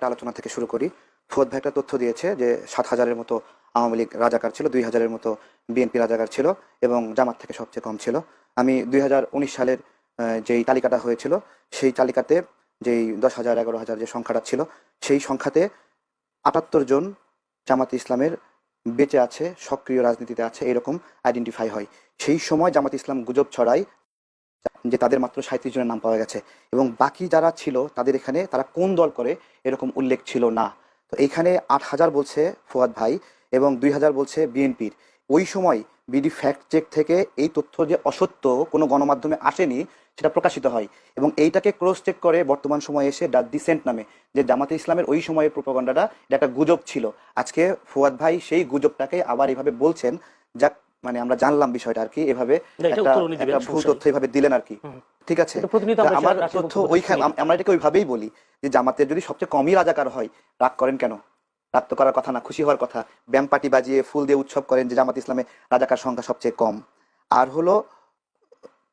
একটা আলোচনা থেকে শুরু করি। ফুয়াদ ভাই একটা তথ্য দিয়েছে যে 7,000-এর মতো আওয়ামী লীগ রাজাকার ছিল, 2,000-এর মতো বিএনপি রাজাকার ছিল এবং জামাত থেকে সবচেয়ে কম ছিল। আমি 2019 সালের যেই তালিকাটা হয়েছিল সেই তালিকাতে যেই 10,000, 11,000 যে সংখ্যাটা ছিল সেই সংখ্যাতে 78 জন জামাতে ইসলামের বেঁচে আছে, সক্রিয় রাজনীতিতে আছে এরকম আইডেন্টিফাই হয়। সেই সময় জামাত ইসলাম গুজব ছড়ায় যে তাদের মাত্র 37 জনের নাম পাওয়া গেছে এবং বাকি যারা ছিল তাদের এখানে তারা কোন দল করে এরকম উল্লেখ ছিল না। তো এইখানে 8,000 বলছে ফুয়াদ ভাই এবং 2,000 বলছে বিএনপির। ওই সময় বিডি ফ্যাক্ট চেক থেকে এই তথ্য যে অসত্য কোনো গণমাধ্যমে আসেনি সেটা প্রকাশিত হয় এবং এইটাকে ক্রস চেক করে বর্তমান সময়ে এসে দ্য ডিসেন্ট নামে যে জামাতে ইসলামের ওই সময়ের প্রোপাগান্ডাটা এটা একটা গুজব ছিল। আজকে ফুয়াদ ভাই সেই গুজবটাকে আবার এভাবে বলছেন, যাক মানে আমরা জানলাম বিষয়টা আর কি, এভাবে একটা ভুল তথ্য এভাবে দিলেন আর কি। ঠিক আছে, আমার তথ্য ওইখানে আমরা এটাকে ওইভাবেই বলি যে জামাতের যদি সবচেয়ে কমই রাজাকার হয় রাগ করেন কেন? রাগ তো করার কথা না, খুশি হওয়ার কথা। ব্যাম পার্টি বাজিয়ে ফুল দিয়ে উৎসব করেন যে জামাত ইসলামে রাজাকার সংখ্যা সবচেয়ে কম। আর হলো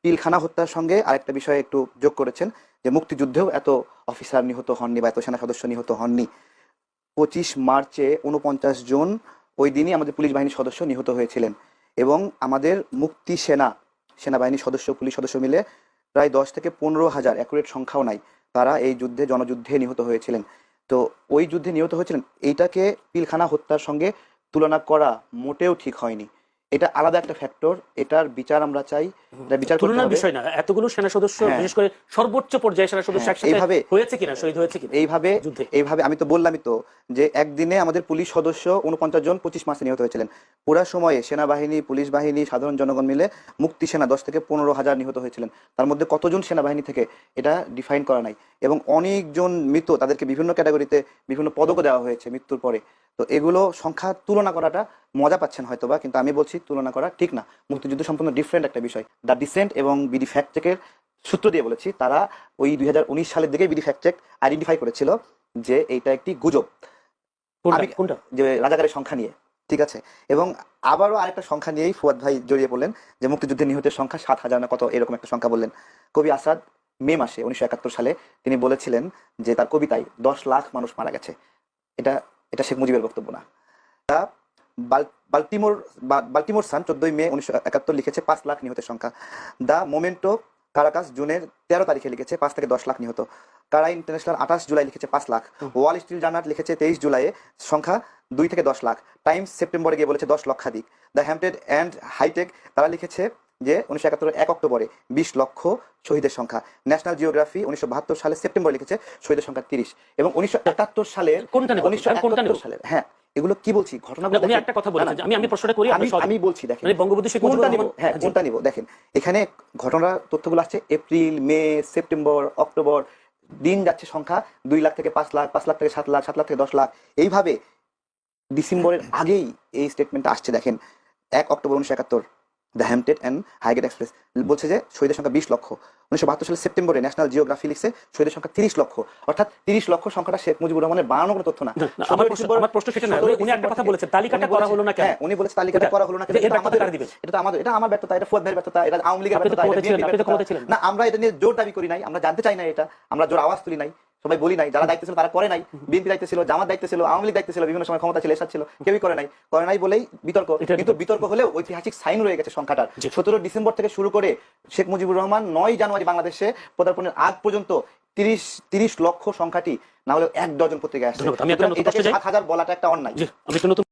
পিলখানা হত্যার সঙ্গে আরেকটা বিষয় একটু যোগ করেছেন যে মুক্তিযুদ্ধেও এত অফিসার নিহত হননি বা এত সেনা সদস্য নিহত হননি। 25 মার্চে 49 জন ওই দিনই আমাদের পুলিশ বাহিনীর সদস্য নিহত হয়েছিলেন এবং আমাদের মুক্তি সেনাবাহিনীর সদস্য, পুলিশ সদস্য মিলে প্রায় 10 থেকে 15,000, অ্যাকুরেট সংখ্যাও নাই, তারা এই যুদ্ধে জনযুদ্ধে নিহত হয়েছিলেন। তো ওই যুদ্ধে নিহত হয়েছিলেন, এইটাকে পিলখানা হত্যার সঙ্গে তুলনা করা মোটেও ঠিক হয়নি। এটা আলাদা একটা ফ্যাক্টর, এটার বিচার আমরা চাই। এটা বিচার তুলনার বিষয় না, এতগুলো সেনা সদস্য বিশেষ করে সর্বোচ্চ পর্যায়ে সেনা সদস্য একসাথে হয়েছে কিনা, শহীদ হয়েছে কিনা এইভাবে আমি তো বললামই তো যে একদিনে আমাদের পুলিশ সদস্য 49 জন 25 মাসে নিহত হয়েছিলেন। পুরা সময়ে সেনাবাহিনী, পুলিশ বাহিনী, সাধারণ জনগণ মিলে মুক্তি সেনা 10 থেকে 15,000 নিহত হয়েছিলেন। তার মধ্যে কতজন সেনাবাহিনী থেকে এটা ডিফাইন করা নাই এবং অনেকজন মৃত, তাদেরকে বিভিন্ন ক্যাটাগরিতে বিভিন্ন পদকও দেওয়া হয়েছে মৃত্যুর পরে। তো এগুলো সংখ্যা তুলনা করাটা মজা পাচ্ছেন হয়তোবা, কিন্তু আমি বলছি তুলনা করা ঠিক না। মুক্তিযুদ্ধ সম্পূর্ণ ডিফারেন্ট একটা বিষয়। দ্য ডিসেন্ট এবং বিডি ফ্যাক্ট চেকের সূত্র দিয়ে বলেছি, তারা ওই 2019 সালের দিকে বিডি ফ্যাক্ট চেক আইডেন্টিফাই করেছিল যে এইটা একটি গুজব, যে রাজাকারের সংখ্যা নিয়ে। ঠিক আছে, এবং আবারও আরেকটা সংখ্যা নিয়েই ফুয়াদ ভাই জড়িয়ে পড়লেন যে মুক্তিযুদ্ধের নিহতের সংখ্যা 7,000 না কত এরকম একটা সংখ্যা বললেন। কবি আসাদ মে মাসে 1971 সালে তিনি বলেছিলেন যে তার কবিতায় 10 লাখ মানুষ মারা গেছে। এটা শেখ মুজিবের বক্তব্য না। বাল্টিমোর সান 14 মে 1971 লিখেছে 5 লাখ নিহতের সংখ্যা। দ্য মোমেন্টো কারাকাস জুনের 13 তারিখে লিখেছে 5 থেকে 10 লাখ নিহত। কারা ইন্টারন্যাশনাল 28 জুলাই লিখেছে 5 লাখ। ওয়াল স্ট্রিট জার্নাল লিখেছে 23 জুলাইয়ে সংখ্যা 2 থেকে 10 লাখ। টাইমস সেপ্টেম্বরে গিয়ে বলেছে 10 লক্ষাধিক। দ্য হ্যাম্পটেন অ্যান্ড হাইটেক তারা লিখেছে যে 1971 1 অক্টোবরে 20 লক্ষ শহীদের সংখ্যা। ন্যাশনাল জিওগ্রাফি 1972 সালে সেপ্টেম্বরে লিখেছে শহীদের সংখ্যা 30 এবং 1971 সালের হ্যাঁ, এগুলো কি বলছি ঘটনাগুলো উনি একটা কথা বলেছেন, আমি প্রশ্নটা করি, আমি বলছি দেখেন বঙ্গবন্ধু শেখ মুজিবুর রহমান, হ্যাঁ কোনটা নিব দেখেন। এখানে ঘটনা তথ্যগুলো আসছে এপ্রিল, মে, সেপ্টেম্বর, অক্টোবর, দিন যাচ্ছে সংখ্যা 2 লাখ থেকে 5 লাখ, 5 লাখ থেকে 7 লাখ, 7 লাখ থেকে 10 লাখ, এইভাবে ডিসেম্বরের আগেই এই স্টেটমেন্টটা আসছে। দেখেন 1 October 1971 the Hampstead and Highgate Express বলছে যে শহীদের সংখ্যা 20 লক্ষ। 1972 সালের সেপ্টেম্বরে ন্যাশনাল জিওগ্রাফি লিখছে শহীদের সংখ্যা 30 লক্ষ। অর্থাৎ 30 লক্ষ সংখ্যাটা শেখ মুজিবুর রহমানের বানানো কোনো তথ্য না। আমার প্রশ্ন সেটা না, উনি একটা কথা বলেছেন তালিকাটা করা হলো না কেন? হ্যাঁ, উনি বলেছেন তালিকাটা করা হলো না কেন। এটা আমার ব্যর্থতা, এটা ফুয়াদ ভাইয়ের ব্যর্থতা, এটা আওয়ামী লীগের ব্যর্থতা না। আমরা এটা নিয়ে জোর দাবি করি নাই, আমরা জানতে চাই না, এটা আমরা জোর আওয়াজ তুলি নাই, সবাই বলি নাই। যারা দায়িত্ব ছিল তারা করে নাই। বিএনপি দায়িত্ব ছিল, জামাত দায়িত্ব ছিল, আওয়ামী লীগ দায়িত্ব ছিল, বিভিন্ন সময় ক্ষমতা ছিল, এরশাদ ছিল, কেউই করে নাই বলেই বিতর্ক। কিন্তু বিতর্ক হলেও ঐতিহাসিক সাইন রয়ে গেছে সংখ্যাটার। 17 ডিসেম্বর থেকে শুরু করে শেখ মুজিবুর রহমান 9 জানুয়ারি বাংলাদেশে পদার্পণের আগ পর্যন্ত 30 লক্ষ সংখ্যাটি না হলে 1 ডজন পত্রিকায় আসছে। 7,000 বলাটা একটা অন্যায়।